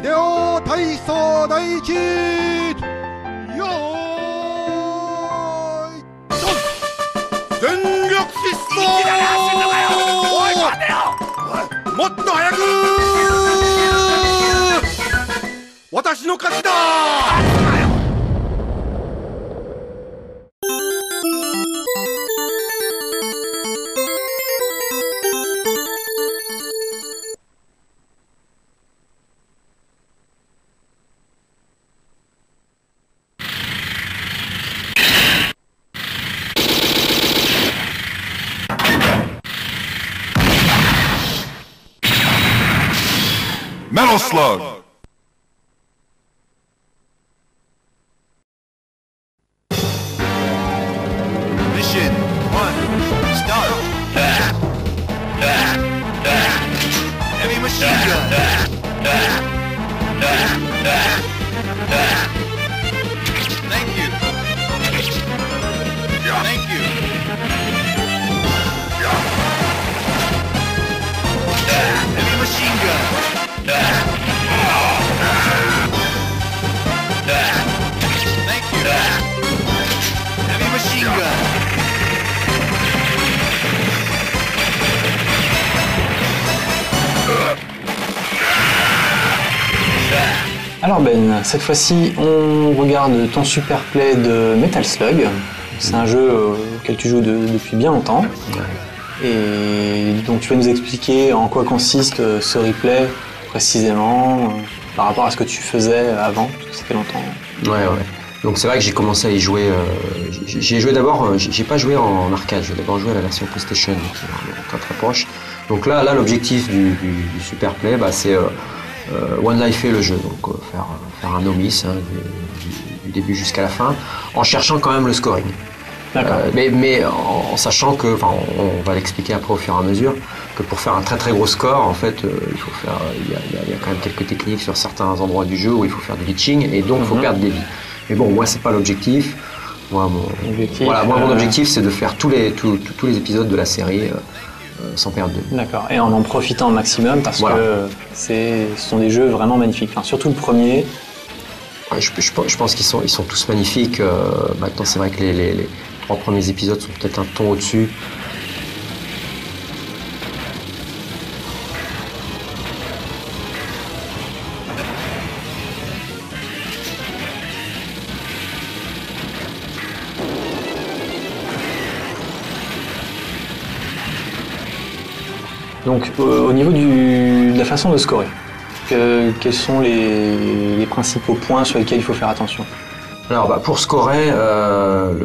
ビデオ体操第一よーいドン全力疾走おい待てよもっと早く私の勝ちだMetal Slug! Mission 1, start! Heavy machine gun! Thank you! Thank you! Heavy machine gun! Thank you! Heavy machine gun! Alors Ben, cette fois-ci, on regarde ton super play de Metal Slug. C'est un jeu auquel tu joues depuis bien longtemps. Et donc tu vas nous expliquer en quoi consiste ce replay précisément par rapport à ce que tu faisais avant, parce que ça fait longtemps. Ouais. Donc c'est vrai que j'ai commencé à y jouer. J'ai joué d'abord. J'ai pas joué en arcade. J'ai d'abord joué à la version PlayStation, qui est très proche. Donc là, l'objectif du super play, c'est One Life est le jeu, donc faire un novice du début jusqu'à la fin, en cherchant quand même le scoring. Mais en sachant que, on va l'expliquer après au fur et à mesure, que pour faire un très très gros score, en fait, il y a quand même quelques techniques sur certains endroits du jeu où il faut faire du glitching et donc il faut perdre des vies. Mais bon, moi c'est pas l'objectif. Mon objectif c'est de faire tous les épisodes de la série sans perdre de vie. D'accord, et en profitant au maximum parce que ce sont des jeux vraiment magnifiques. Enfin, surtout le premier. Je pense qu'ils sont tous magnifiques. Maintenant, c'est vrai que les 3 premiers épisodes sont peut-être un ton au-dessus. Donc, au niveau de la façon de scorer, quels sont les principaux points sur lesquels il faut faire attention? Alors, pour scorer, le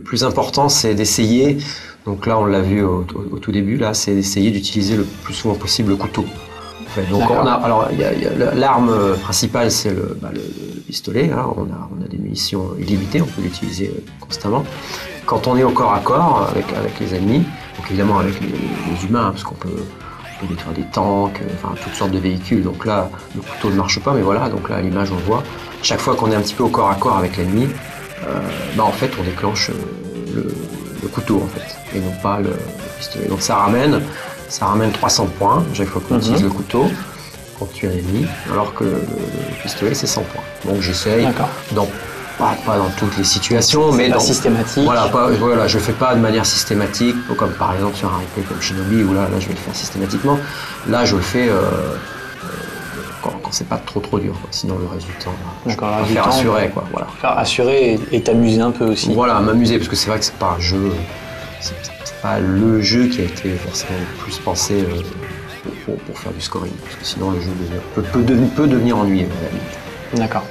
plus important, c'est d'essayer. Donc là, on l'a vu au tout début, là, c'est d'essayer d'utiliser le plus souvent possible le couteau. En fait. Donc, l'arme principale, c'est le pistolet. Hein. On a des munitions illimitées, on peut l'utiliser constamment. Quand on est au corps à corps avec les ennemis, donc évidemment avec les humains, parce qu'on peut détruire des tanks, toutes sortes de véhicules. Donc là, le couteau ne marche pas, mais voilà, donc là, à l'image, on le voit. Chaque fois qu'on est un petit peu au corps à corps avec l'ennemi, en fait, on déclenche le couteau, en fait, et non pas le pistolet. Donc ça ramène 300 points chaque fois qu'on utilise le couteau pour tuer un ennemi, alors que le pistolet, c'est 100 points. Donc j'essaye, pas dans toutes les situations, mais pas systématique. Voilà, je fais pas de manière systématique, comme par exemple sur un replay comme Shinobi, où là je vais le faire systématiquement. Là, je le fais quand c'est pas trop dur, quoi. Sinon le résultat, je faire assurer, quoi. Voilà. Faire assurer et t'amuser un peu aussi. Voilà, m'amuser, parce que c'est vrai que c'est pas un jeu, c'est pas le jeu qui a été forcément le plus pensé pour faire du scoring, parce que sinon le jeu peut devenir ennuyeux à la limite. D'accord.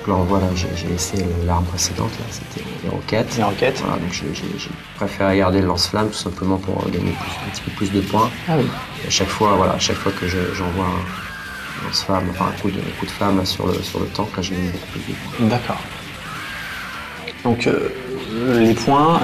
Là, on voit, j'ai laissé l'arme précédente, là, c'était les roquettes. Voilà, donc j'ai préféré garder le lance-flamme tout simplement pour gagner un petit peu plus de points. Ah oui. Et à chaque fois que j'envoie un lance-flamme, un coup de flamme là, sur le tank, là, je gagne beaucoup plus de points. D'accord. Donc les points,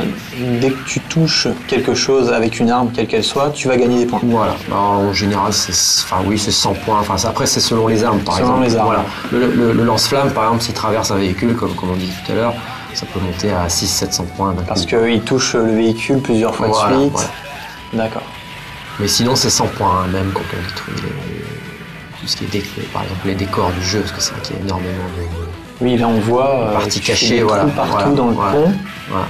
dès que tu touches quelque chose avec une arme, quelle qu'elle soit, tu vas gagner des points. Voilà. En général, c'est 100 points. Après, c'est selon les armes, par exemple. Les armes. Voilà. Le lance-flamme, par exemple, s'il traverse un véhicule, comme on dit tout à l'heure, ça peut monter à 600-700 points. Parce qu'il touche le véhicule plusieurs fois de suite. Voilà. D'accord. Mais sinon, c'est 100 points, hein, même quand on détruit tout ce qui est, par exemple, les décors du jeu, parce que c'est vrai qu'il y a énormément de Oui, là on voit parties tu fais cachées, des voilà. trous partout Voilà, dans le voilà. pont. Voilà.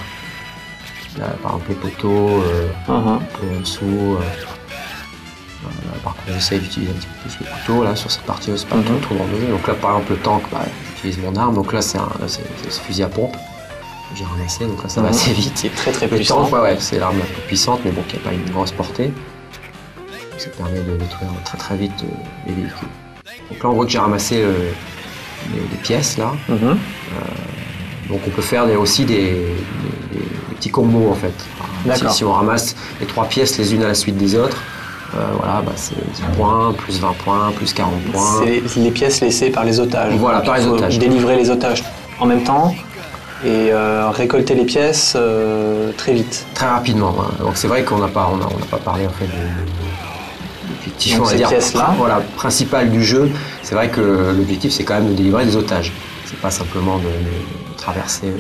Là, par exemple, les poteaux, un peu en dessous. Là, par contre, j'essaye d'utiliser un petit peu plus le couteau. Là, sur cette partie-là, c'est pas trop dans le jeu. Donc là, par exemple, le tank, j'utilise mon arme. Donc là, c'est ce fusil à pompe que j'ai ramassé. Donc là, ça va assez vite. C'est très très Le puissant. tank, ouais, c'est l'arme la plus puissante, mais bon, qui n'a pas une grosse portée. Ça permet de détruire très très vite les véhicules. Donc là, on voit que j'ai ramassé des pièces là. Donc on peut faire aussi des petits combos en fait. D'accord. Si on ramasse les 3 pièces les unes à la suite des autres, voilà, c'est 10 points, plus 20 points, plus 40 points. C'est les pièces laissées par les otages. Voilà, Donc, par les il faut otages. délivrer les otages en même temps et récolter les pièces très vite. Très rapidement. Hein. Donc c'est vrai qu'on n'a pas parlé en fait l'objectif, Donc on va ces dire, pièces-là. voilà, principal du jeu. C'est vrai que l'objectif c'est quand même de délivrer des otages. C'est pas simplement de traverser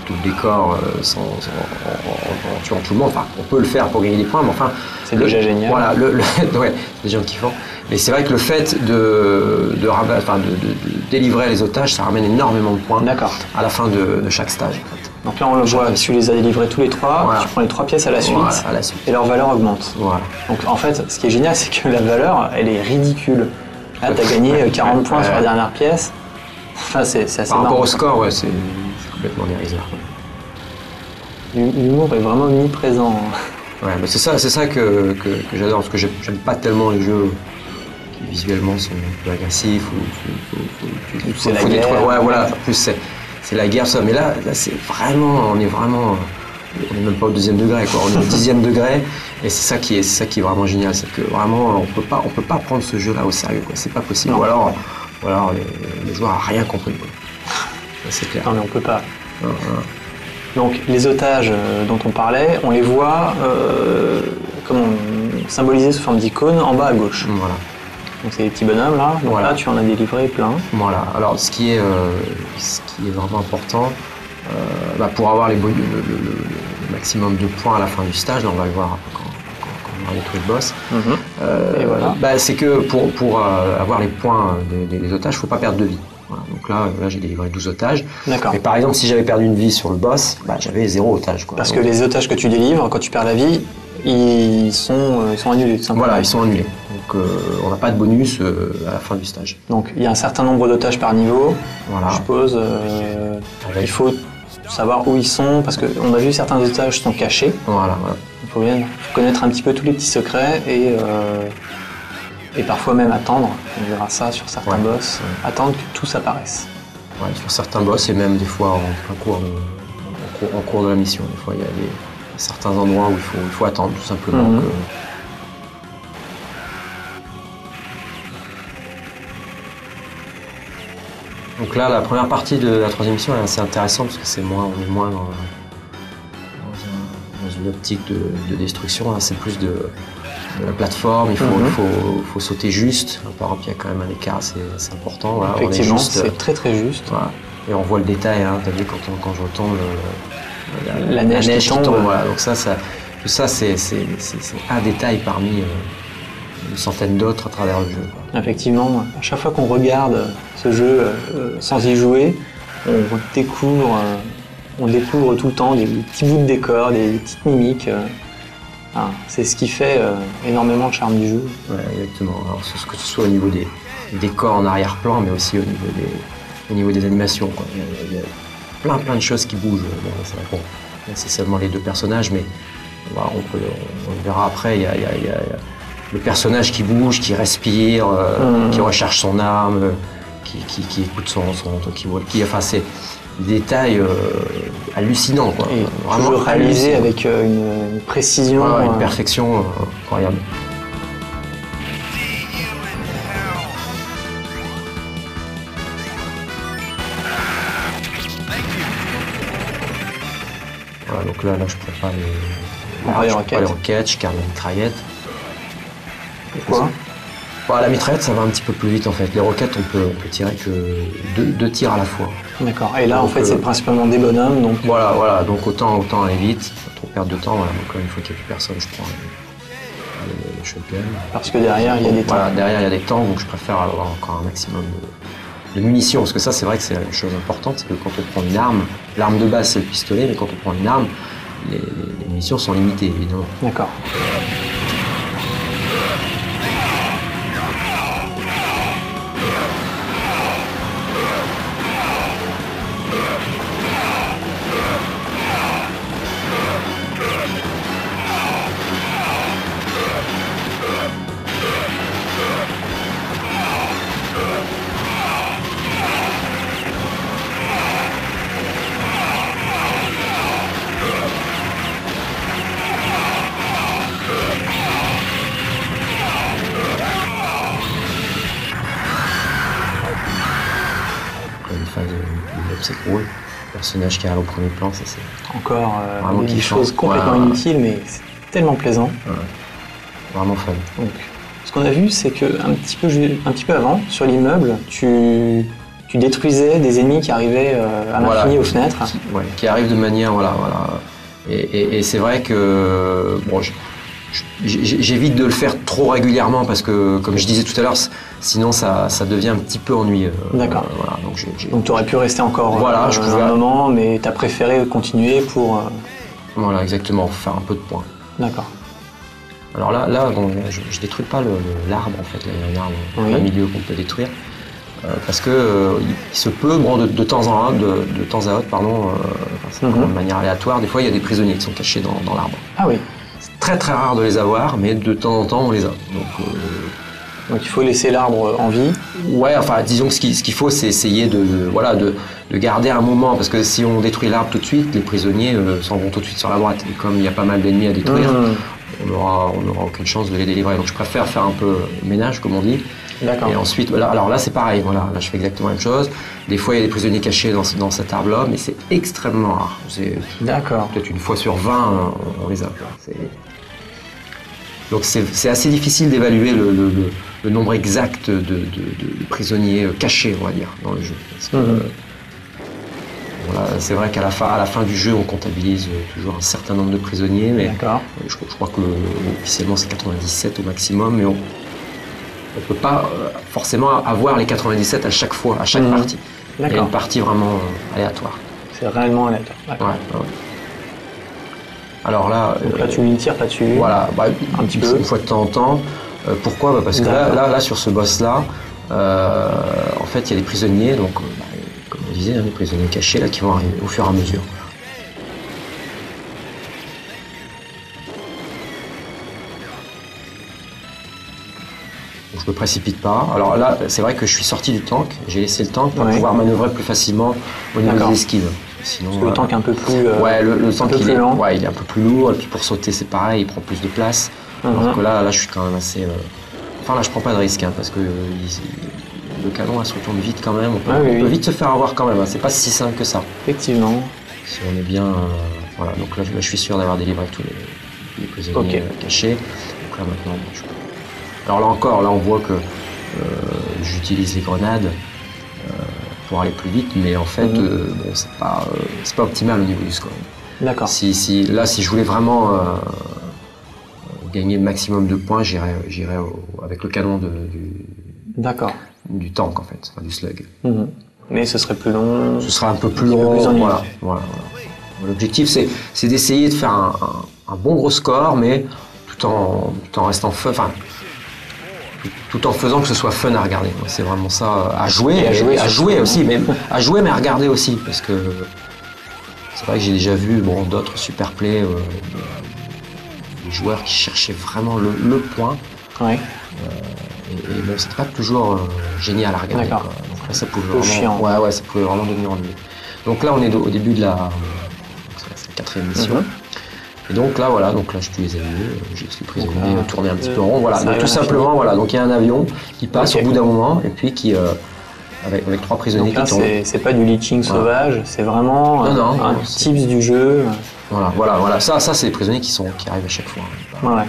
tout le décor en tuant tout le monde. Enfin, on peut le faire pour gagner des points, mais enfin... C'est déjà génial. Voilà, ouais, c'est déjà kiffant. Mais c'est vrai que le fait de délivrer les otages, ça ramène énormément de points à la fin de chaque stage. En fait. Donc là, on le voit, tu les as délivrés tous les 3, Voilà. tu prends les 3 pièces à la suite, Voilà, à la suite. et leur valeur augmente. Voilà. Donc en fait, ce qui est génial, c'est que la valeur, elle est ridicule. Là, tu as gagné 40 points sur la dernière pièce. Enfin, c'est assez Par rapport marrant. au score, ouais, c'est complètement dérisoire. L'humour est vraiment omniprésent. Ouais, mais c'est ça que j'adore, parce que j'aime pas tellement les jeux qui visuellement sont un peu agressifs C'est la guerre. Ouais, voilà. En plus c'est la guerre, ça. Mais là c'est vraiment, on n'est même pas au 2e degré, quoi. On est au 10e degré, et c'est ça qui est vraiment génial, c'est que vraiment on peut pas prendre ce jeu-là au sérieux, quoi. C'est pas possible. Non. Ou alors les joueurs n'ont rien compris, quoi. Ça, c'est clair. Non, mais on peut pas. Donc les otages dont on parlait, on les voit symbolisés sous forme d'icônes en bas à gauche. Voilà. Donc c'est les petits bonhommes là. Donc Voilà. là, tu en as délivré plein. Voilà. Alors ce qui est vraiment important, pour avoir le maximum de points à la fin du stage, là on va le voir quand on va détruire le boss, Et voilà. c'est que pour avoir les points des otages, il ne faut pas perdre de vie. Voilà. Donc là j'ai délivré 12 otages. D'accord. Mais par exemple, si j'avais perdu une vie sur le boss, j'avais 0 otage, quoi. Parce Donc, que les otages que tu délivres, quand tu perds la vie, ils sont annulés. Tout simplement. voilà, ils sont annulés. Donc on n'a pas de bonus à la fin du stage. Donc il y a un certain nombre d'otages par niveau. Voilà. Je suppose. Il faut savoir où ils sont, parce qu'on a vu certains otages sont cachés. Voilà. Il faut bien connaître un petit peu tous les petits secrets et parfois même attendre, on verra ça sur certains Ouais. boss, attendre que tout apparaisse. Ouais, sur certains boss et même des fois en cours de la mission. Des fois, il y a certains endroits où il faut attendre tout simplement. Mhm. Donc là, la première partie de la 3e mission est assez intéressante parce que on est moins dans une optique de destruction. Là, c'est plus de la plateforme. Il faut sauter juste. Par exemple, il y a quand même un écart assez important. Voilà, Effectivement, on est juste, c'est très très juste. voilà. Et on voit le détail. Hein, t'as vu quand je retombe, La neige qui tombe. Voilà. Donc tout ça, c'est un détail parmi une centaine d'autres à travers le jeu, quoi. Effectivement, à chaque fois qu'on regarde ce jeu sans y jouer, on découvre tout le temps des petits bouts de décor, des petites mimiques. C'est ce qui fait énormément le charme du jeu. Ouais, exactement. Alors, que ce soit au niveau des décors en arrière-plan, mais aussi au niveau des animations, quoi. Il y a plein de choses qui bougent. Bon, c'est seulement les 2 personnages, mais voilà, on le verra après. Il y a le personnage qui bouge, qui respire, qui recharge son arme, qui écoute son enfin, c'est des détails hallucinants, quoi. Et Vraiment toujours réalisé hallucinants. avec une précision. Une perfection incroyable. Voilà, donc là je prends pas les roquettes, je garde la mitraillette. Pourquoi ? La mitraillette, ça va un petit peu plus vite en fait. Les roquettes, on peut tirer que 2 tirs à la fois. D'accord. Et là, Donc, en fait, c'est principalement des bonhommes, donc Voilà, donc autant aller vite, pas trop perdre de temps. Voilà. Donc une fois qu'il n'y a plus personne, je prends shotgun. Parce que derrière, il y a des Voilà, tanks. derrière il y a des tanks, donc je préfère avoir encore un maximum de munitions, parce que ça c'est vrai que c'est une chose importante, c'est que quand on prend une arme, l'arme de base c'est le pistolet, mais quand on prend une arme, les munitions sont limitées évidemment. D'accord. Après une phase de obstacle, personnage qui arrive au premier plan, ça c'est Encore Vraiment des kiffant. choses complètement Ouais. inutiles, mais c'est tellement plaisant. vraiment fun. Donc, ce qu'on a vu, c'est que un petit peu avant, sur l'immeuble, tu détruisais des ennemis qui arrivaient à Voilà. l'infini aux fenêtres. Qui arrive de manière, voilà. Et c'est vrai que bon, j'évite de le faire trop régulièrement parce que, comme je disais tout à l'heure, sinon ça devient un petit peu ennuyeux. D'accord. Voilà, donc Donc tu aurais pu rester encore Voilà, je pouvais- un moment, mais tu as préféré continuer pour... voilà, exactement, faire un peu de points. D'accord. Alors là bon, je détruis pas l'arbre en fait, là, il y a un arbre en Oui. plein milieu qu'on peut détruire. Parce que il se peut, bon, de temps à autre, pardon, c'est de manière aléatoire, des fois il y a des prisonniers qui sont cachés dans l'arbre. Ah oui. C'est très très rare de les avoir, mais de temps en temps on les a. Donc il faut laisser l'arbre en vie. Ouais, enfin disons que ce qu'il faut, c'est essayer de garder un moment, parce que si on détruit l'arbre tout de suite, les prisonniers s'en vont tout de suite sur la droite. Et comme il y a pas mal d'ennemis à détruire, on aura aucune chance de les délivrer. Donc je préfère faire un peu ménage, comme on dit. D'accord. Et ensuite, alors là c'est pareil, voilà, là je fais exactement la même chose. Des fois il y a des prisonniers cachés dans cet arbre-là, mais c'est extrêmement rare. C'est D'accord. peut-être une fois sur 20, on les a. Donc c'est assez difficile d'évaluer le nombre exact de prisonniers cachés, on va dire, dans le jeu. Parce que, voilà, c'est vrai qu'à la fin du jeu, on comptabilise toujours un certain nombre de prisonniers, mais D'accord. je crois que officiellement c'est 97 au maximum, mais on ne peut pas forcément avoir les 97 à chaque fois, à chaque partie. Il y a D'accord. une partie vraiment aléatoire. C'est réellement aléatoire. D'accord. Ouais. Alors là, Donc là, tu ne tires pas dessus. voilà, Un petit peu. Une fois de temps en temps. Pourquoi ? Parce que là, sur ce boss-là, en fait, il y a des prisonniers, donc, comme on disait, des prisonniers cachés là, qui vont arriver au fur et à mesure. Donc, je me précipite pas. Alors là, c'est vrai que je suis sorti du tank, j'ai laissé le tank pour pouvoir manœuvrer plus facilement au niveau des esquives. Sinon, Parce que le tank est un peu plus... ouais, le tank peu plus lent. ouais, il est un peu plus lourd, et puis pour sauter c'est pareil, il prend plus de place. Alors que là je suis quand même assez... Enfin là je prends pas de risque, hein, parce que le canon se retourne vite quand même, on peut vite se faire avoir quand même, hein. C'est pas si simple que ça. Effectivement. Si on est bien... voilà, donc là je suis sûr d'avoir délivré tous les prisonniers cachés. Donc là maintenant... Alors là encore, là on voit que j'utilise les grenades pour aller plus vite, mais en fait, bon, c'est pas optimal au niveau du score. D'accord. Si je voulais vraiment gagner le maximum de points, j'irais avec le canon du tank en fait, enfin, du slug. Mais ce serait plus long. Ce sera un peu plus petit peu long. plus ennuyeux. Voilà. L'objectif, c'est d'essayer de faire un bon gros score, mais tout en restant fun. Enfin, tout en faisant que ce soit fun à regarder. C'est vraiment ça, à jouer aussi, mais à jouer mais à regarder aussi, parce que c'est vrai que j'ai déjà vu d'autres super play, des joueurs qui cherchaient vraiment le point. Ouais. Et bon, c'était pas toujours génial à regarder. D'accord. Quoi. Donc là, ça pouvait Un peu chiant. Ouais, ça pouvait vraiment devenir ennuyeux. Donc là, on est au début de la 4e mission. Et donc là, voilà, je tue les ennemis, j'ai les prisonniers tourner un petit peu en rond. Voilà, donc tout simplement, voilà, donc il y a un avion qui passe au bout d'un moment et puis qui, avec 3 prisonniers donc là, qui tournent. c'est pas du leeching sauvage, c'est vraiment un tips du jeu. Voilà, ça c'est les prisonniers qui arrivent à chaque fois. Ouais.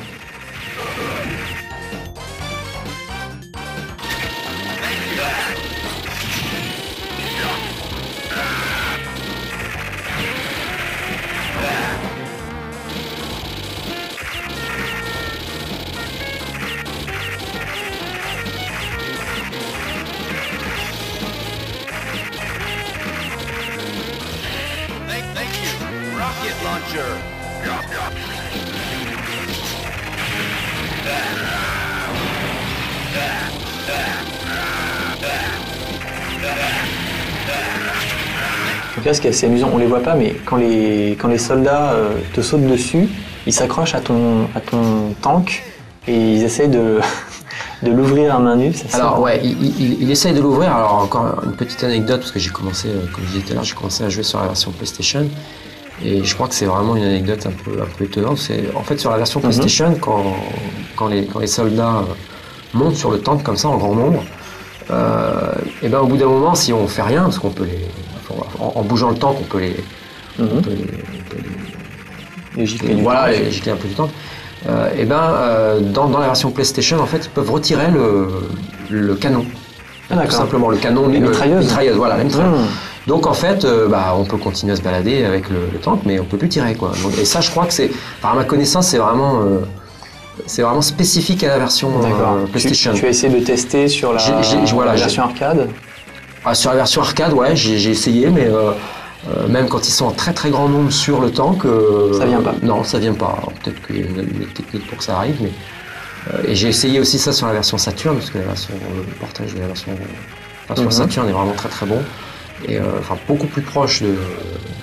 là, ce qui est assez amusant, on les voit pas, mais quand les soldats te sautent dessus, ils s'accrochent à ton tank et ils essayent de l'ouvrir à main nue. Alors ouais, il essaye de l'ouvrir. Alors encore une petite anecdote, parce que j'ai commencé, comme je disais tout à l'heure, j'ai commencé à jouer sur la version PlayStation. Et je crois que c'est vraiment une anecdote un peu étonnante. C'est en fait sur la version PlayStation, quand les soldats montent sur le tank comme ça en grand nombre, et ben au bout d'un moment, si on fait rien, parce qu'on peut en bougeant le tank, on peut les gicler les gicler un peu du tank. Et ben dans la version PlayStation, en fait, ils peuvent retirer le canon. Tout simplement le canon, la mitrailleuse. Voilà, la mitrailleuse. Donc en fait, on peut continuer à se balader avec le tank, mais on peut plus tirer quoi. Donc, et ça, je crois que par ma connaissance, c'est vraiment spécifique à la version PlayStation. Tu as essayé de tester sur la version arcade? Sur la version arcade, ouais, j'ai essayé, mais même quand ils sont en très très grand nombre sur le tank, ça vient pas. Non, ça vient pas. Peut-être qu'il y a une technique pour que ça arrive, mais et j'ai essayé aussi ça sur la version Saturn, parce que le portage de la version Saturn est vraiment très très bon. Et beaucoup plus proche de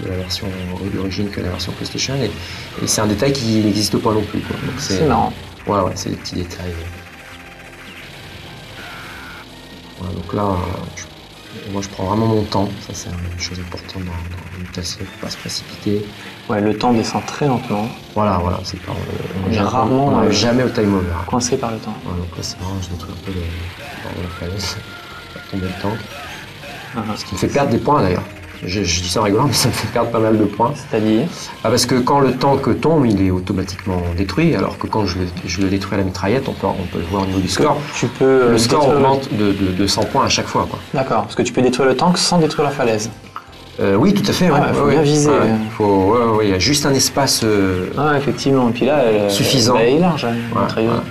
la version d'origine que la version PlayStation, et c'est un détail qui n'existe pas non plus quoi. Donc c'est marrant. Ouais, c'est des petits détails. Voilà, donc là moi je prends vraiment mon temps, ça c'est une chose importante dans une mutation, il ne faut pas se précipiter. Ouais, le temps descend très lentement. Voilà, c'est pas on est rarement jamais au time over. Coincé par le temps. Ouais, donc là c'est vraiment, je détruis un peu la falaise, pour tomber le tank. Ce qui me fait perdre des points d'ailleurs. Je dis ça en rigolant, mais ça me fait perdre pas mal de points. C'est-à-dire parce que quand le tank tombe, il est automatiquement détruit, alors que quand je le détruis à la mitraillette, on peut le voir au niveau du score. Le score augmente de 100 points à chaque fois. D'accord, parce que tu peux détruire le tank sans détruire la falaise. Oui, tout à fait. Il faut bien viser. Il y a juste un espace effectivement. Et puis là, suffisant. Elle est large, la mitrailleuse.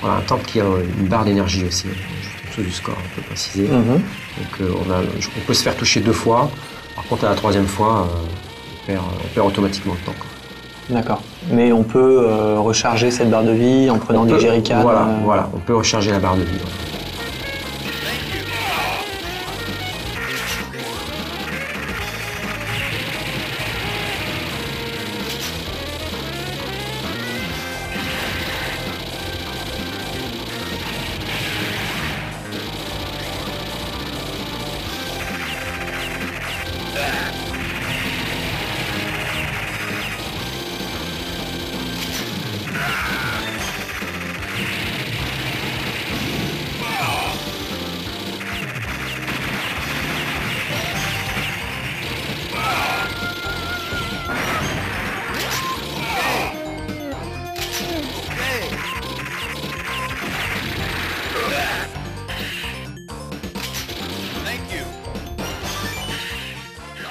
Voilà, un tank qui a une barre d'énergie aussi, juste en dessous du score, on peut préciser. Donc on peut se faire toucher 2 fois, par contre à la 3e fois, on perd automatiquement le tank. D'accord, mais on peut recharger cette barre de vie en prenant des jerrycans. Voilà, on peut recharger la barre de vie.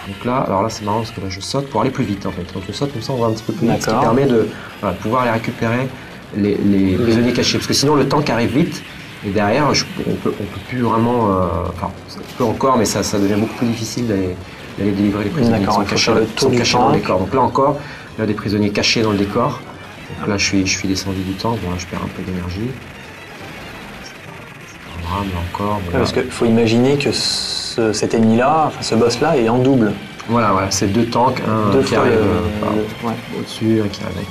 Donc là, alors là c'est marrant parce que là je saute pour aller plus vite en fait. Donc je saute comme ça on va un petit peu plus vite, ce qui permet de pouvoir aller récupérer les prisonniers cachés. Parce que sinon le tank arrive vite et derrière on peut plus vraiment, on peut encore mais ça devient beaucoup plus difficile d'aller délivrer les prisonniers qui sont cachés dans le décor. Donc là encore, il y a des prisonniers cachés dans le décor. Donc là je suis descendu du tank, bon là je perds un peu d'énergie. Là encore. Voilà. Parce qu'il faut imaginer que cet ennemi-là, ce boss-là, est en double. Voilà, c'est 2 tanks, un qui arrive au-dessus, un qui arrive avec.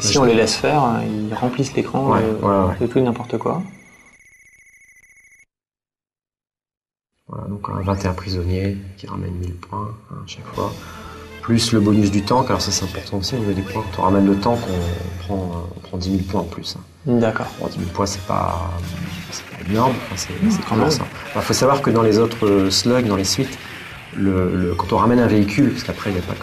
Si on les laisse faire, ils remplissent l'écran de tout et n'importe quoi. Voilà, donc 21 prisonniers qui ramènent 1000 points à chaque fois. Plus le bonus du tank, alors ça c'est important aussi au niveau des points. Quand on ramène le tank, on prend 10 000 points en plus. D'accord. Bon, 10 000 points c'est pas énorme, c'est quand même ça. Il faut savoir que dans les autres slugs, dans les suites, quand on ramène un véhicule, parce qu'après il n'y a pas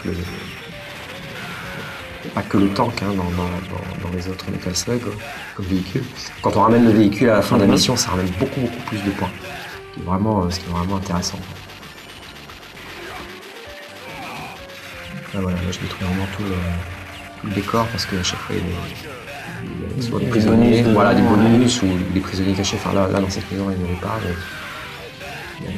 que le tank dans les autres Metal Slug comme véhicule. Quand on ramène le véhicule à la fin de la mission, ça ramène beaucoup plus de points. Ce qui est vraiment intéressant. Là, voilà, là je détruis vraiment tout le décor parce qu'à chaque fois il y a soit des prisonniers, des bonus ou des prisonniers cachés. Enfin là dans cette maison il n'y en avait pas. Il y a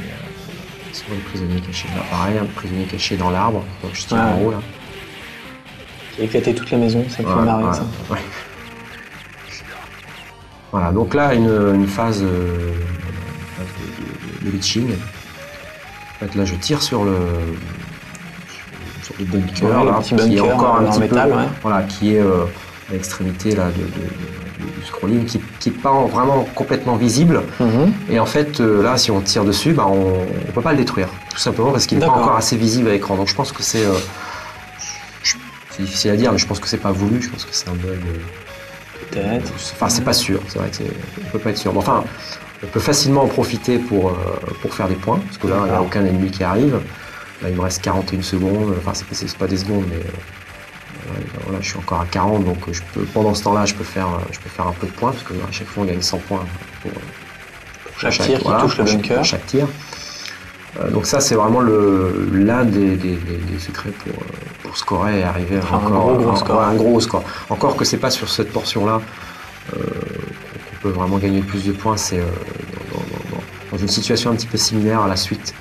souvent des prisonniers cachés. Là pareil, un prisonnier caché dans l'arbre, juste en haut là. Qui a éclaté toute la maison, ça me fait marrer ça. Ouais. Voilà, donc là, une phase, de leaching. En fait, là, je tire sur le bunker, Ouais, là, le petit qui est bunker encore un en petit métal, peu, ouais. voilà, qui est à l'extrémité là du scrolling, qui n'est pas vraiment complètement visible. Et en fait, là, si on tire dessus, bah, on peut pas le détruire, tout simplement parce qu'il n'est pas D'accord. encore assez visible à l'écran. Donc, je pense que c'est difficile à dire, mais je pense que c'est pas voulu. Je pense que c'est un bug. Peut-être. Enfin, c'est pas sûr. C'est vrai que on peut pas être sûr. Mais enfin, on peut facilement en profiter pour faire des poinns, parce que là, il n'y a D'accord. aucun ennemi qui arrive. Là, il me reste 41 secondes. Enfin, c'est pas des secondes, mais voilà, je suis encore à 40, donc pendant ce temps-là, je peux faire un peu de points, parce que à chaque fois, on gagne 100 points pour Chaque tir qui touche le bunker. pour chaque tir. Donc ça, c'est vraiment l'un des secrets pour scorer et arriver à Faire un gros score. ouais, un gros score. Encore que c'est pas sur cette portion-là qu'on peut vraiment gagner le plus de points, c'est dans une situation un petit peu similaire à la suite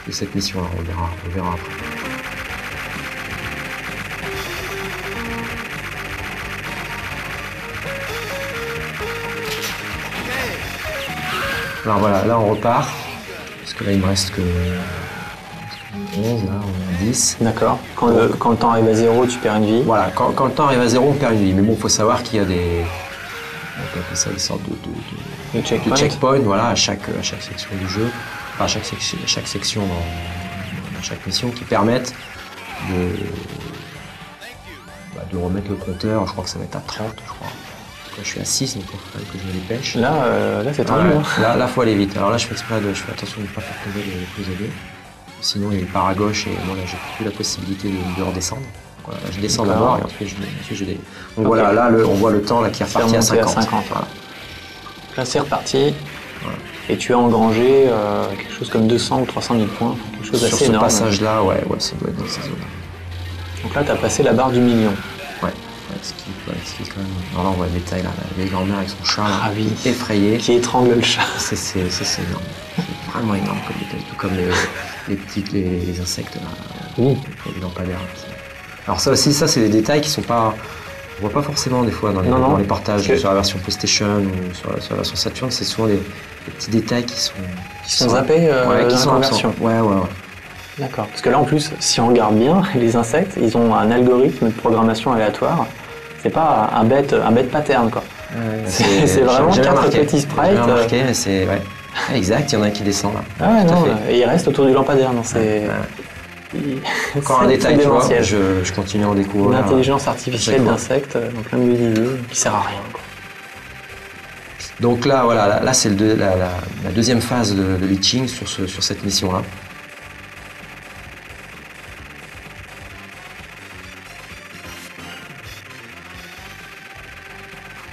de cette mission-là. On verra après. Alors voilà, là on repart, parce que là il me reste que 11, là on a 10. D'accord. Quand le temps arrive à 0, tu perds une vie. Voilà, quand le temps arrive à 0, on perd une vie. Mais bon, il faut savoir qu'il y a on peut appeler ça des sortes Le de checkpoint. checkpoints, voilà, à chaque section du jeu, enfin à chaque section dans chaque mission, qui permettent de remettre le compteur. Je crois que ça va être à 30, je crois. Là, je suis à 6, donc il faut que je me dépêche. Là, c'est tendu. Ouais, Hein. là, faut aller vite. Alors là, je fais attention de ne pas faire tomber les plus. Sinon, il part à gauche et moi, là, j'ai plus la possibilité de redescendre. Voilà, là, je descends D'accord. d'abord et ensuite je donc Ok. voilà, là, on voit le temps là, qui est C'est reparti à remonté 50. à 50. Voilà. Là, c'est reparti. Voilà. Et tu as engrangé quelque chose comme 200 ou 300 000 points. Quelque chose Sur d'assez ce énorme. passage-là, ouais, ça doit être dans ces zones-là. Donc là, tu as passé la barre du million. Ouais, ce qui est quand même. Alors là, on voit le détail, là, la vieille grand-mère avec son chat, là, Ah oui. effrayé. Qui étrangle le chat. C'est énorme. C'est vraiment énorme comme détail, tout comme les insectes, là, Oui. les lampadaires. Alors ça aussi, c'est des détails qui sont pas... On voit pas forcément des fois dans les portages parce que- sur la version PlayStation ou sur la version Saturn, c'est souvent des petits détails qui sont zappés ouais, qui dans la sont conversion. absents. Ouais. D'accord. Parce que là, en plus, si on regarde bien, les insectes, ils ont un algorithme de programmation aléatoire. C'est pas un bête pattern, quoi. C'est vraiment J'avais 4 remarqué. petits sprites. J'avais remarqué, mais c'est... Ouais. Exact, il y en a un qui descend là. Ah ouais, Tout à non, fait. et il reste autour du lampadaire. Non, c'est... Ouais. Encore un c'est détail, tu vois, démentiel. je continue à en découvrir. Une intelligence artificielle fois. d'insectes dans plein milieu du jeu qui sert à rien, quoi. Donc là, voilà, là c'est la deuxième phase de leaching sur cette mission-là.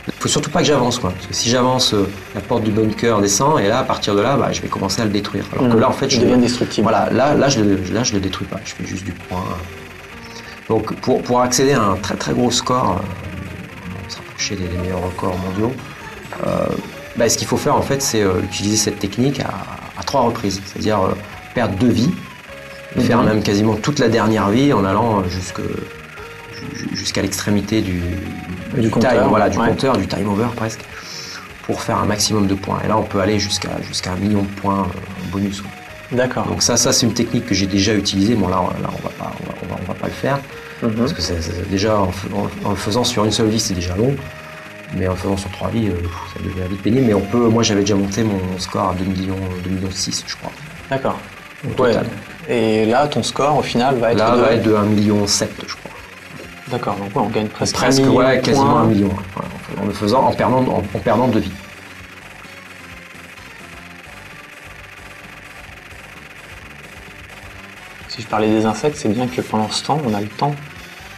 Il faut surtout pas que j'avance, quoi. Parce que si j'avance, la porte du bunker descend, et là, à partir de là, je vais commencer à le détruire. Alors que là, en fait, Il devient destructible. Voilà, là, je le détruis pas. Je fais juste du point. Donc, pour accéder à un très très gros score, se rapprocher des meilleurs records mondiaux, ce qu'il faut faire, en fait, c'est utiliser cette technique à 3 reprises. C'est-à-dire perdre 2 vies, faire même quasiment toute la dernière vie en allant jusqu'à l'extrémité du compteur, compteur, du time over presque, pour faire un maximum de points. Et là, on peut aller jusqu'à 1 million de points en bonus, quoi. D'accord. Donc ça c'est une technique que j'ai déjà utilisée. Bon là, on va pas le faire parce que déjà en le faisant sur une seule vie, c'est déjà long. Mais en le faisant sur 3 vies, ça devient vite pénible. Mais moi, j'avais déjà monté mon score à 2 millions 6, je crois. D'accord. Au total. Et là, ton score au final va être va être de 1 million 7, je crois. D'accord, donc on gagne presque 1 Presque, million de quasiment points. 1 million. Voilà, en le faisant, en perdant 2 vies. Si je parlais des insectes, c'est bien que pendant ce temps, on a le temps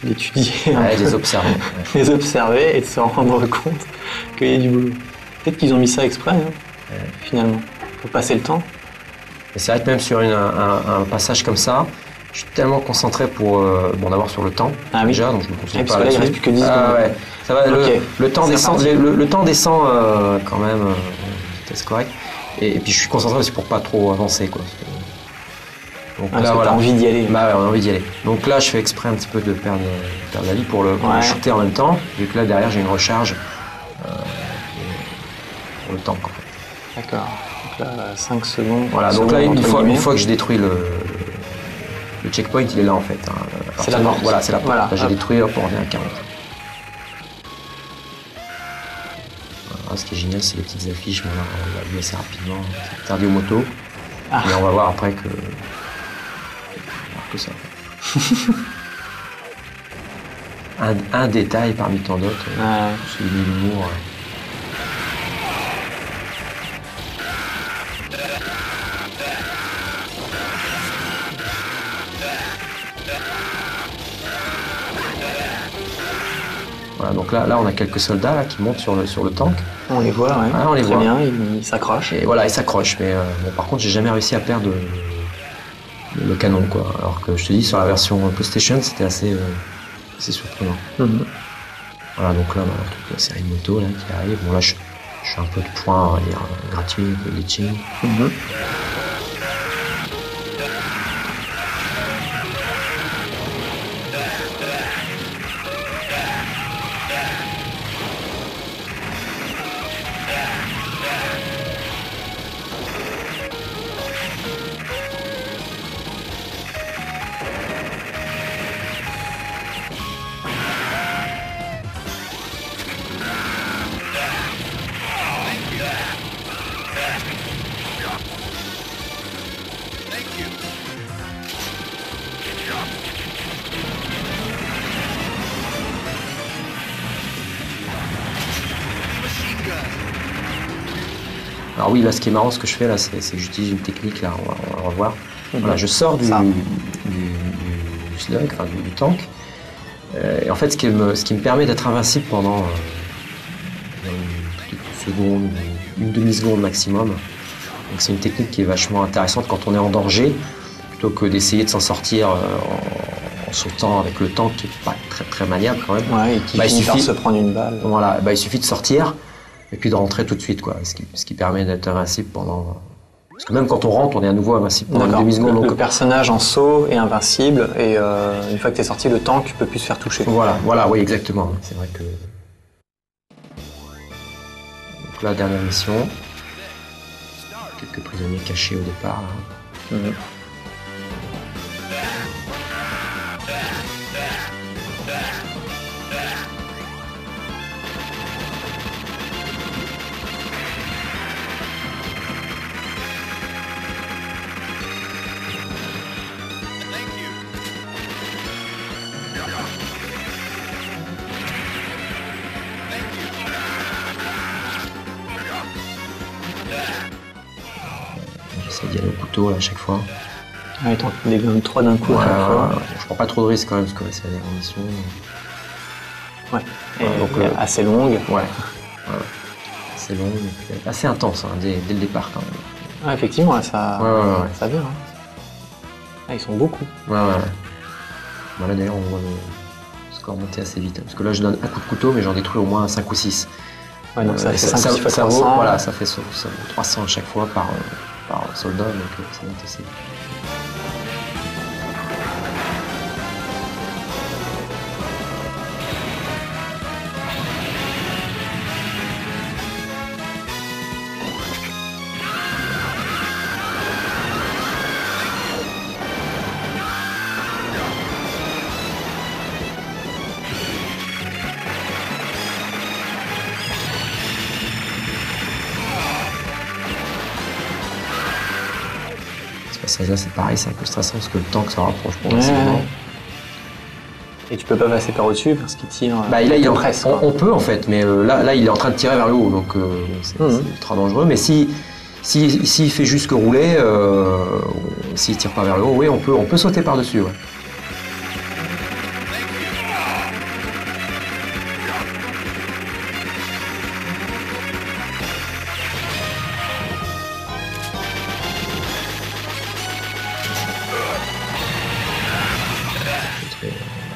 d'étudier, Ouais, les observer. Ouais. les observer et de se rendre compte qu'il y a du boulot. Peut-être qu'ils ont mis ça exprès, hein, finalement. Faut passer le temps. Et c'est vrai que même sur un passage comme ça, je suis tellement concentré pour d'abord sur le temps déjà, donc je me concentre parce pas que là, il là-dessus. reste plus que 10 secondes. Ouais. Ça va, Ok. le temps C'est descend, reparti. le temps descend quand même, vitesse correcte. Et puis je suis concentré aussi pour pas trop avancer, quoi. Donc Parce que t'as envie d'y aller. Bah ouais, on a envie d'y aller. Donc là, je fais exprès un petit peu de perdre la vie pour le shooter en même temps, vu que là derrière j'ai une recharge pour le tank en fait. D'accord. Donc là, 5 secondes. Voilà, donc secondes, là, une entre fois guillemets. que j'ai détruit le checkpoint, il est là en fait. Hein. À C'est partir la de- porte. Voilà, c'est la porte. Voilà, Là, j'ai hop. détruit, hop, on revient à 40. Voilà, ce qui est génial, c'est les petites affiches, mais là, on l'a vu assez rapidement. C'est interdit aux motos. Ah. Mais on va voir après que ça. un détail parmi tant d'autres, Ouais. c'est l'humour. Voilà, donc là, on a quelques soldats là, qui montent sur le tank. On les voit, ouais. Ah, on les Très voit. bien, ils s'accrochent. Et voilà, ils s'accrochent. Mais bon, par contre, j'ai jamais réussi à perdre le canon, quoi. Alors que je te dis, sur la version PlayStation, c'était assez surprenant. Mhm. Voilà, donc là, on a toute la série de motos là, qui arrive. Bon, là, je suis un peu de points, on va dire, gratuits, un peu de glitching. Mhm. Thank you. Heavy machine gun. Alors oui, là, ce qui est marrant, ce que je fais là, c'est que j'utilise une technique, là, on va le revoir. Mhm. Voilà, je sors du Ça. slug, enfin, du tank. Et en fait, ce qui me permet d'être invincible pendant une seconde, une demi-seconde maximum. Donc c'est une technique qui est vachement intéressante quand on est en danger, plutôt que d'essayer de s'en sortir en sautant avec le tank qui n'est pas très très maniable quand même. Ouais, et qui Bah, il finit par suffit- se prendre une balle. Voilà, bah, il suffit de sortir et puis de rentrer tout de suite, quoi. Ce qui permet d'être invincible pendant. Parce que même quand on rentre, on est à nouveau invincible pendant une D'accord. demi-seconde. Le Donc personnage en saut est invincible et une fois que tu es sorti, le tank peut plus se faire toucher. voilà, oui, exactement. C'est vrai que. Donc là, dernière mission. Quelques prisonniers cachés au départ. Là. Mhm. Thank you. J'essaie d'y aller au couteau là, à chaque fois. Ouais, t'en dégommes 3 d'un coup à chaque fois. Je prends pas trop de risques quand même, parce que c'est la dernière mission. Ouais. Et Ouais, donc, assez longue. Ouais. Voilà. C'est long, et puis assez intense hein, dès le départ quand même. Ah, effectivement, là, ça, Ouais. ça vient. Hein. Ah, ils sont beaucoup. Ouais. Voilà, d'ailleurs, on voit le score monter assez vite. Parce que là, je donne un coup de couteau, mais j'en détruis au moins 5 ou 6. Ouais, donc ça fait 5 ça, 6 fois ça vaut, 300. voilà, ça fait 300 à chaque fois par soldat, donc ça monte assez vite. Ce passage-là, c'est pareil, c'est un peu stressant parce que le tank se rapproche progressivement. Ouais. Et tu peux pas passer par au-dessus parce qu'il tire. Bah, là, il est presse. Quoi. on peut en fait, mais là, il est en train de tirer vers le haut, donc c'est ultra dangereux. Mais s'il fait juste que rouler, s'il tire pas vers le haut, oui, on peut sauter par-dessus. Ouais.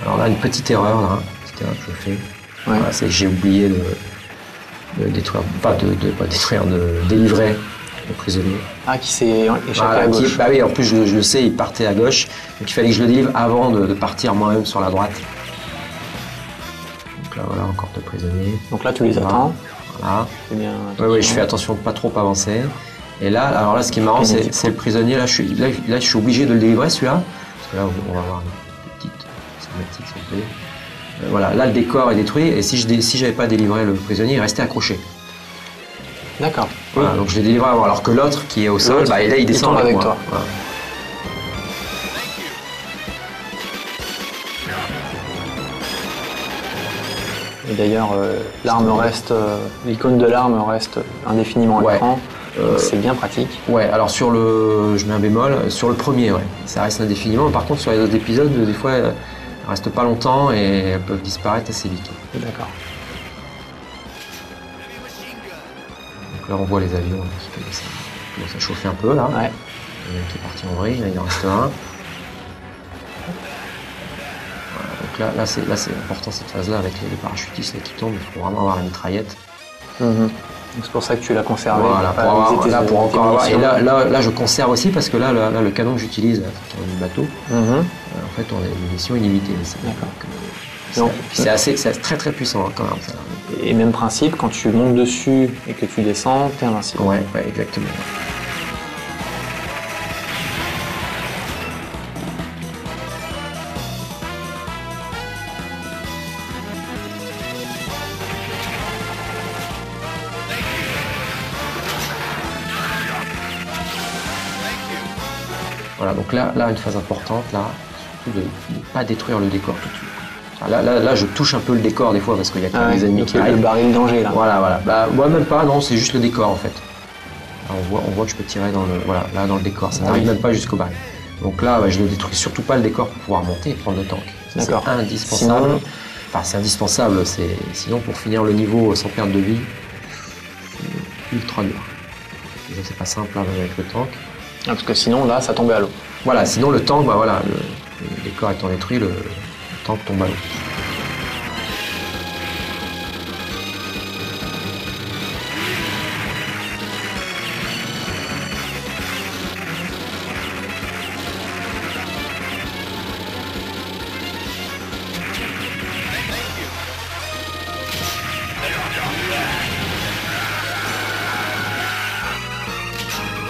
Alors là, une petite erreur, là, que je fais. Ouais. Voilà, c'est que j'ai oublié de détruire, pas de détruire, de délivrer le prisonnier. Ah, qui s'est échappé Voilà, à gauche. bah oui, en plus je le sais, il partait à gauche, donc il fallait que je le délivre avant de partir moi-même sur la droite. Donc là voilà, encore deux prisonniers. Donc là, tu les Voilà. attends. Voilà. Fais bien Oui, je fais attention de pas trop avancer. Et là, alors là, ce qui est marrant, c'est le prisonnier. Là, je suis obligé de le délivrer celui-là. Parce que là, on va voir une petite cinématique, s'il vous plaît. Voilà, là, le décor est détruit. Et si j'avais pas délivré le prisonnier, il restait accroché. D'accord. Voilà, donc je l'ai délivré avant. Alors que l'autre, qui est au sol, bah, là, il descend tombe avec moi. toi. Voilà. Et d'ailleurs, l'arme reste, l'icône de l'arme reste indéfiniment à Ouais. l'écran. C'est bien pratique. Ouais, alors je mets un bémol, sur le premier, ouais, ça reste indéfiniment. Par contre, sur les autres épisodes, des fois, elles restent pas longtemps et elles peuvent disparaître assez vite. D'accord. Donc là, on voit les avions qui commencent à chauffer un peu, là. Ouais. Qui est parti en vrille, là, il en reste un. Voilà, donc là, c'est important cette phase-là avec les parachutistes là, qui tombent. Il faut vraiment avoir la mitraillette. Donc c'est pour ça que tu l'as conservé. Voilà, pas pour avoir, utiliser là, tes- pour tes encore avoir. Et munitions. là, je conserve aussi parce que là, le canon que j'utilise sur le bateau, en fait, on a une munition illimitée. D'accord. Donc, c'est très très puissant hein, quand même. Ça. Et même principe, quand tu montes dessus et que tu descends, t'es invincible. Ouais, exactement. Voilà, donc là, une phase importante, là, surtout de ne pas détruire le décor tout de suite. Là, je touche un peu le décor des fois parce qu'il y a quand même des ennemis qui le arrivent. baril danger là. Voilà. Bah, moi même pas, non, c'est juste le décor en fait. Là, on voit que je peux tirer dans dans le décor. Ça n'arrive même pas jusqu'au baril. Donc là, je ne détruis surtout pas le décor pour pouvoir monter et prendre le tank. C'est indispensable. Sinon... Enfin, c'est indispensable. Sinon, pour finir le niveau sans perte de vie, c'est ultra dur. Déjà, c'est pas simple là, même avec le tank. Ah, parce que sinon, là, ça tombait à l'eau. Voilà, sinon le tank, le décor étant détruit, le tank tombe à l'eau.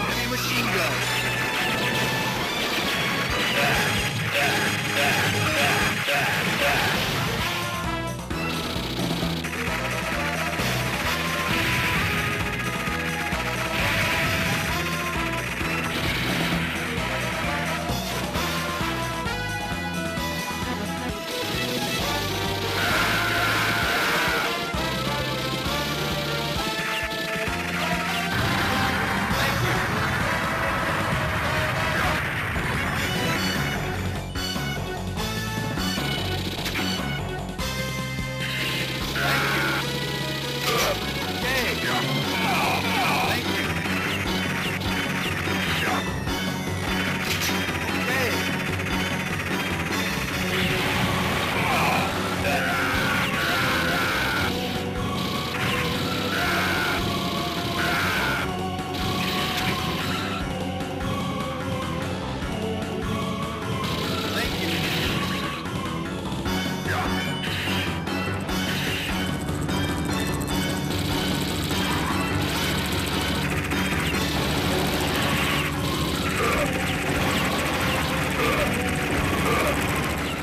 Heavy machine gun.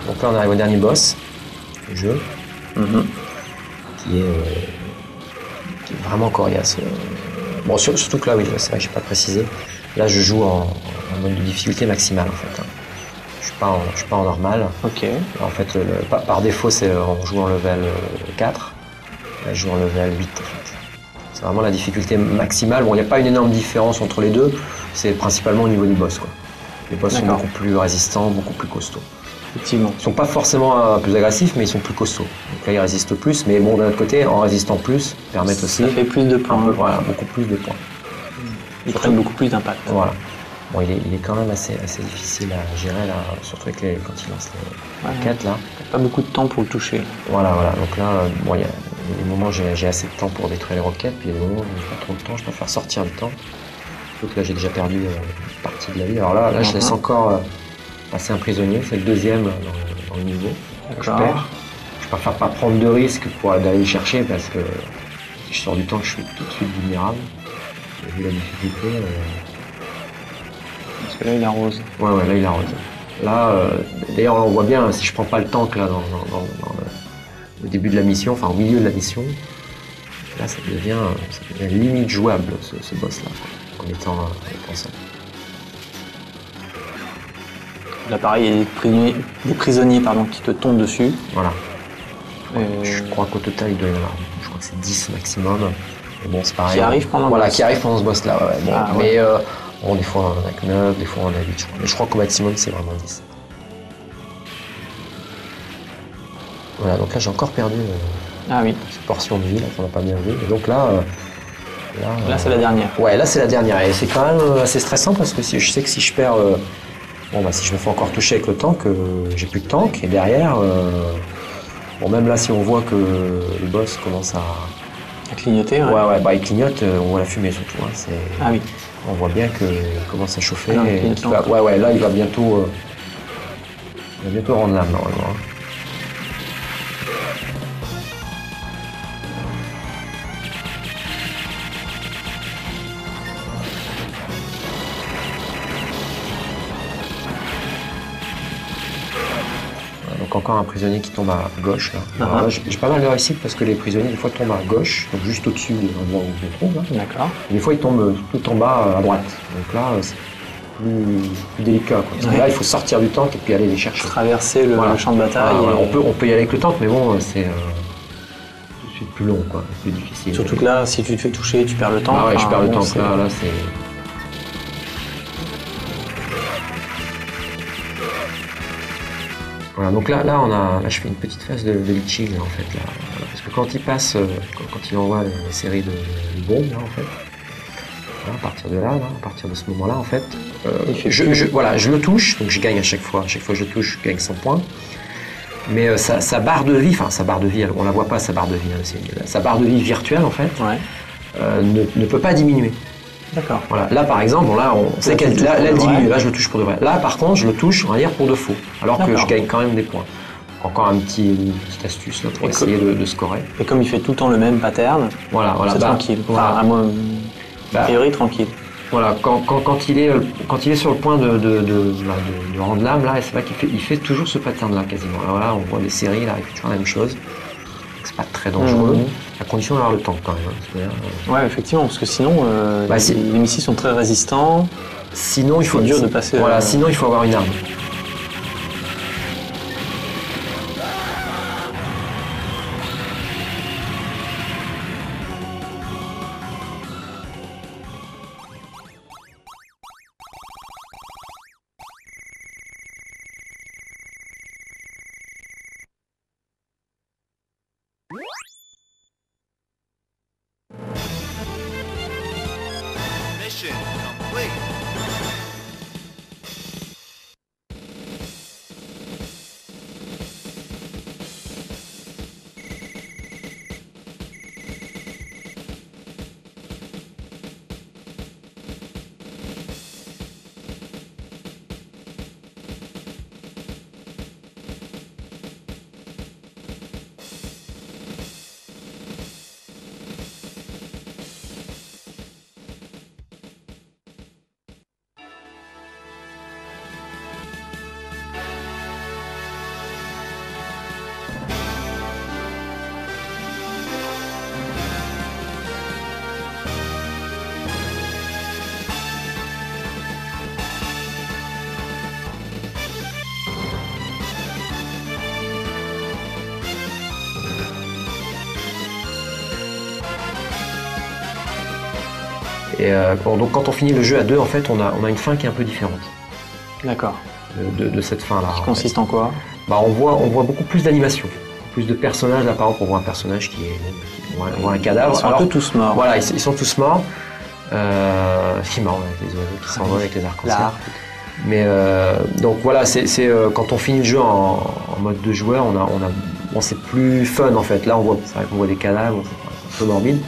Donc là, on arrive au dernier boss du jeu, qui est vraiment coriace. Bon, surtout que là, oui, c'est vrai que je n'ai pas précisé. Là, je joue en mode de difficulté maximale, en fait. Je suis pas en normal. Ok. En fait, par défaut, on joue en level 4. Là, je joue en level 8, en fait. C'est vraiment la difficulté maximale. Bon, il n'y a pas une énorme différence entre les deux. C'est principalement au niveau des boss, quoi. Les boss sont beaucoup plus résistants, beaucoup plus costauds. Effectivement. Ils sont pas forcément plus agressifs, mais ils sont plus costauds. Donc là, ils résistent plus, mais bon, d'un autre côté, en résistant plus, permettent aussi... Ça fait plus de points. Voilà, beaucoup plus de points. Ils prennent beaucoup plus d'impact. Voilà. Bon, il est quand même assez difficile à gérer, là, surtout avec quand il lance les quêtes, là. Pas beaucoup de temps pour le toucher. Voilà. Donc là, bon, il y a des moments où j'ai assez de temps pour détruire les roquettes, puis il y a des moments où j'ai pas trop de temps, je préfère sortir du temps. Surtout que là, j'ai déjà perdu une partie de la vie. Alors là, je laisse encore passer un prisonnier, c'est le deuxième dans le niveau que je perds. Je préfère pas prendre de risques pour aller le chercher parce que Si je sors du tank, je suis tout de suite vulnérable. Et vu la difficulté. Parce que là, il arrose. Ouais, là il arrose. Là, d'ailleurs, on voit bien, si je prends pas le tank là, au début de la mission, enfin au milieu de la mission, là ça devient limite jouable ce boss-là, en étant seul. Là, pareil, il y a des prisonniers qui te tombent dessus. Voilà. Je crois qu'au total, il doit y en avoir, je crois que c'est 10 maximum. Mais bon, c'est pareil. Qui arrivent pendant le boss. Qui arrivent pendant ce boss-là, ouais. Bon, Ah, ouais. Mais bon, des fois on en a que 9, des fois on en a 8, je crois. Mais je crois qu'au maximum, c'est vraiment 10. Voilà, donc là, j'ai encore perdu Ah oui. cette portion de vie, là, qu'on n'a pas bien vu. Et donc là... Là, c'est la dernière. Ouais, là, c'est la dernière. Et c'est quand même assez stressant parce que je sais que si je perds... si je me fais encore toucher avec le tank, j'ai plus de tank. Et derrière... Bon, même là, si on voit que le boss commence à clignoter, il clignote, on voit la fumée surtout. Hein, ah oui. On voit bien qu'il commence à chauffer. Ah, Et là, il va bientôt rendre l'âme, normalement. Hein. Donc encore un prisonnier qui tombe à gauche. Là. Alors là, j'ai pas mal de réussite parce que les prisonniers des fois tombent à gauche, donc juste au-dessus de l'endroit où je me trouve. Hein. D'accord. Et des fois ils tombent tout en bas à droite. Donc là c'est plus délicat. Quoi. Parce que là il faut sortir du tank et puis aller les chercher. Traverser le champ de bataille. On peut y aller avec le tank, mais bon c'est tout de suite plus long, quoi, plus difficile. Surtout que là, si tu te fais toucher, tu perds le tank. Ah ouais, je perds le tank. Là c'est. Voilà, donc là je fais une petite phase de leeching en fait là, parce que quand il passe, quand il envoie les séries de bombes là en fait, voilà, à partir de là, à partir de ce moment-là en fait, je le touche, donc je gagne à chaque fois que je touche, je gagne 100 points, mais sa barre de vie, on la voit pas sa barre de vie, hein, sa barre de vie virtuelle en fait, ne peut pas diminuer. D'accord. Voilà. Là par exemple, on sait qu'elle diminue, là je le touche pour de vrai. Là par contre je le touche, on va dire, pour de faux, alors que je gagne quand même des points. Encore une petite astuce là, pour essayer de scorer. Et comme il fait tout le temps le même pattern, c'est tranquille. Voilà. A priori tranquille. Voilà, quand il est sur le point de rendre l'âme, là, c'est vrai qu'il fait toujours ce pattern là quasiment. Alors là on voit des séries, là, il fait toujours la même chose. C'est pas très dangereux, à condition d'avoir le temps quand même. Ouais, effectivement, parce que sinon, les missiles sont très résistants. Sinon, il faut dur de passer. Voilà, sinon il faut avoir une arme. Mission complete. Et donc quand on finit le jeu à deux, en fait, on a une fin qui est un peu différente. D'accord. De cette fin-là. Qui consiste en quoi? On voit beaucoup plus d'animation, plus de personnages. Là, par exemple, on voit un personnage on voit un cadavre. Ils sont un peu tous morts. Voilà, ils sont tous morts. C'est marrant, les oiseaux qui s'envolent avec les arcs-en-ciel. Mais donc voilà, quand on finit le jeu en mode 2 joueurs, c'est plus fun en fait. Là, on voit des cadavres, c'est un peu morbide.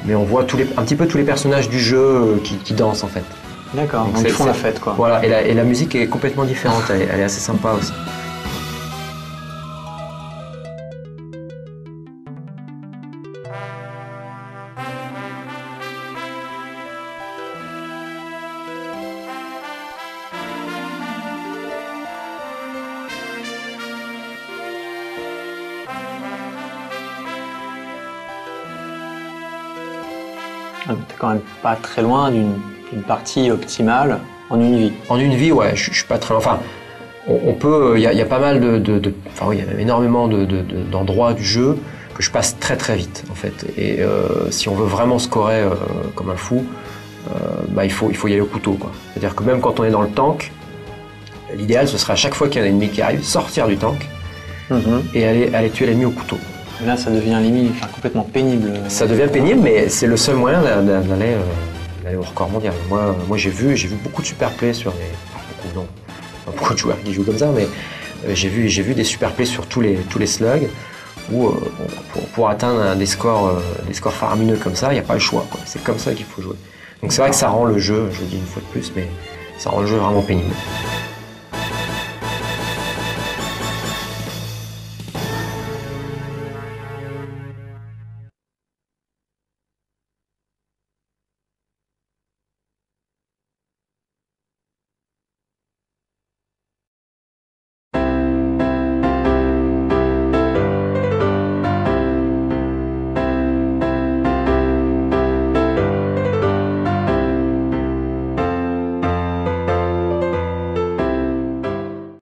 Mais on voit un petit peu tous les personnages du jeu qui dansent en fait. D'accord, donc ils font la fête quoi. Voilà, et la musique est complètement différente, elle est assez sympa aussi. T'es quand même pas très loin d'une partie optimale en une vie. En une vie, ouais, je suis pas très... Enfin, on peut... Il y a pas mal enfin, oui, il y a énormément d'endroits du jeu que je passe très très vite, en fait. Et si on veut vraiment scorer comme un fou, il faut y aller au couteau, quoi. C'est-à-dire que même quand on est dans le tank, l'idéal, ce serait à chaque fois qu'il y a un ennemi qui arrive, sortir du tank et aller tuer l'ennemi au couteau. Et là, ça devient limite, complètement pénible. Ça devient pénible, mais c'est le seul moyen d'aller au record mondial. Moi j'ai vu beaucoup de super plays sur les... Non, pas beaucoup de joueurs qui jouent comme ça, mais j'ai vu des super plays sur tous les slugs où pour atteindre des scores faramineux comme ça, il n'y a pas le choix, quoi. C'est comme ça qu'il faut jouer. Donc c'est vrai que ça rend le jeu, je le dis une fois de plus, mais ça rend le jeu vraiment pénible.